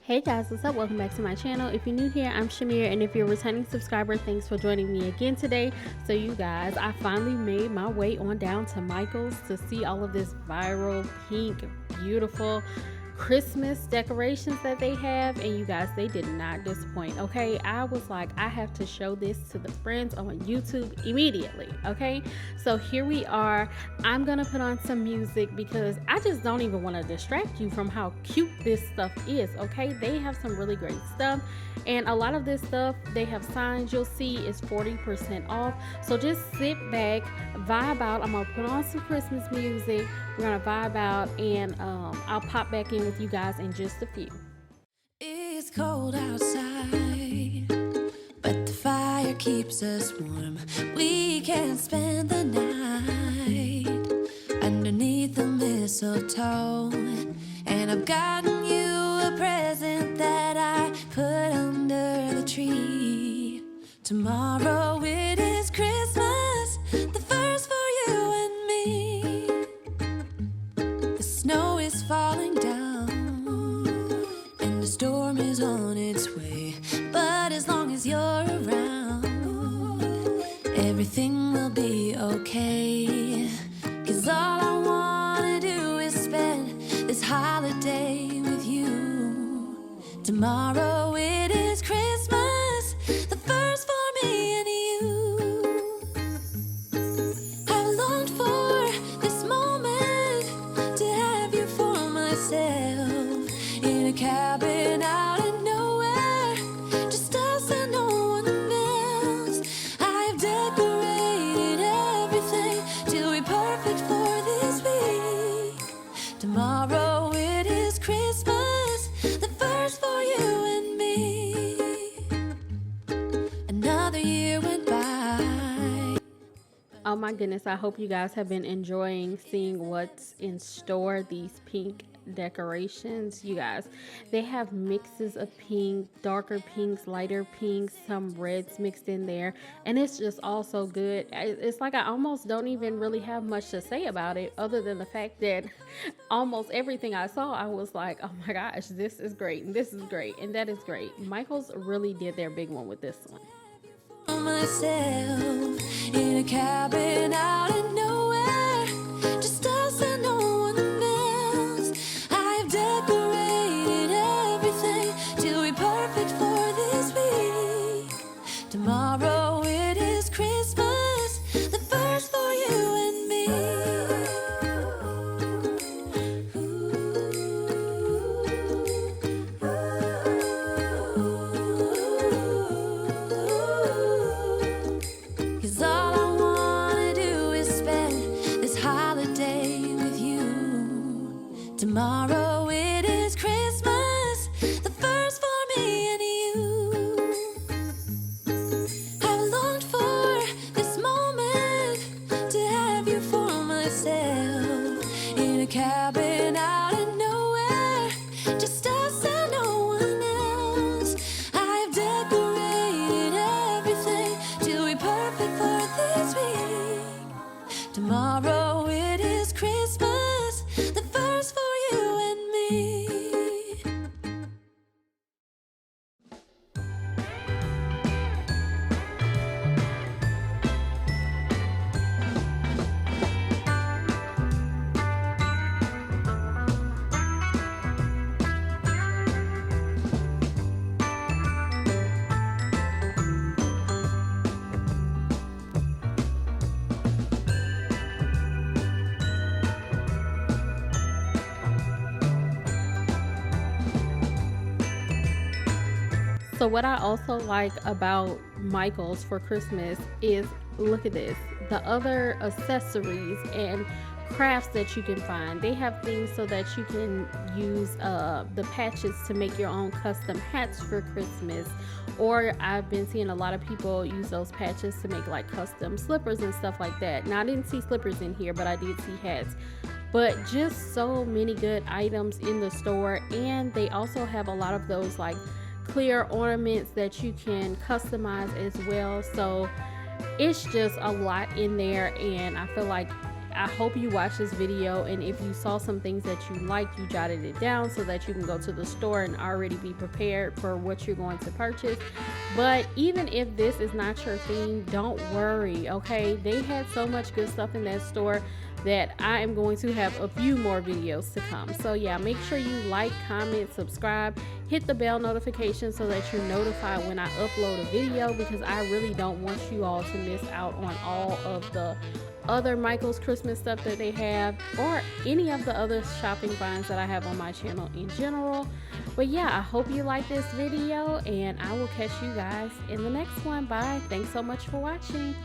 Hey guys, what's up? Welcome back to my channel. If you're new here, I'm Shamir, and if you're a returning subscriber, thanks for joining me again today. So you guys, I finally made my way on down to Michael's to see all of this viral, pink, beautiful Christmas decorations that they have, and you guys, they did not disappoint. Okay, I was like, I have to show this to the friends on YouTube immediately. Okay, so here we are. I'm gonna put on some music because I just don't even want to distract you from how cute this stuff is. Okay, they have some really great stuff, and a lot of this stuff, they have signs you'll see is 40% off. So just sit back, vibe out. I'm gonna put on some Christmas music, we're gonna vibe out, and I'll pop back in with you guys in just a few. It's cold outside, but the fire keeps us warm. We can spend the night underneath the mistletoe, and I've gotten you a present that I put under the tree. Tomorrow it is Christmas, the first for you and me. The snow is falling down and the storm is on its way, but as long as you're around, everything will be okay. 'Cause all I wanna do is spend this holiday with you. Tomorrow it is Christmas, the first for me and you. I've longed for this moment to have you for myself, in a cabin out in nowhere, just us and no one else. I've decorated everything till we're perfect for this week. Tomorrow it is Christmas, the first for you and me. Another year went by. Oh my goodness, I hope you guys have been enjoying seeing what's in store. These pink decorations, you guys, they have mixes of pink, darker pinks, lighter pinks, some reds mixed in there, and it's just all so good. It's like I almost don't even really have much to say about it, other than the fact that almost everything I saw, I was like, oh my gosh, this is great, and this is great, and that is great. Michael's really did their big one with this one. Myself in a cabin out in nowhere, just us and no one else. I've decorated everything till we're perfect for this week. Tomorrow it is Christmas, the first for you and me. Cause all I wanna do is spend this holiday with you. Tomorrow it is Christmas, the first for me and you. I've longed for this moment to have you for myself, in a cabin out in nowhere, just us and no one else. I've decorated everything till we're perfect for this week. Tomorrow it is Christmas, the first for you and me. So what I also like about Michael's for Christmas is, look at this, the other accessories and crafts that you can find. They have things so that you can use the patches to make your own custom hats for Christmas, or I've been seeing a lot of people use those patches to make like custom slippers and stuff like that. Now I didn't see slippers in here, but I did see hats. But just so many good items in the store, and they also have a lot of those like clear ornaments that you can customize as well. So it's just a lot in there, and I feel like I hope you watch this video, and if you saw some things that you liked, you jotted it down so that you can go to the store and already be prepared for what you're going to purchase. But even if this is not your theme, don't worry, okay? They had so much good stuff in that store that I am going to have a few more videos to come. So yeah, make sure you like, comment, subscribe, hit the bell notification so that you're notified when I upload a video, because I really don't want you all to miss out on all of the other Michael's Christmas stuff that they have, or any of the other shopping finds that I have on my channel in general. But yeah, I hope you like this video, and I will catch you guys in the next one. Bye. Thanks so much for watching.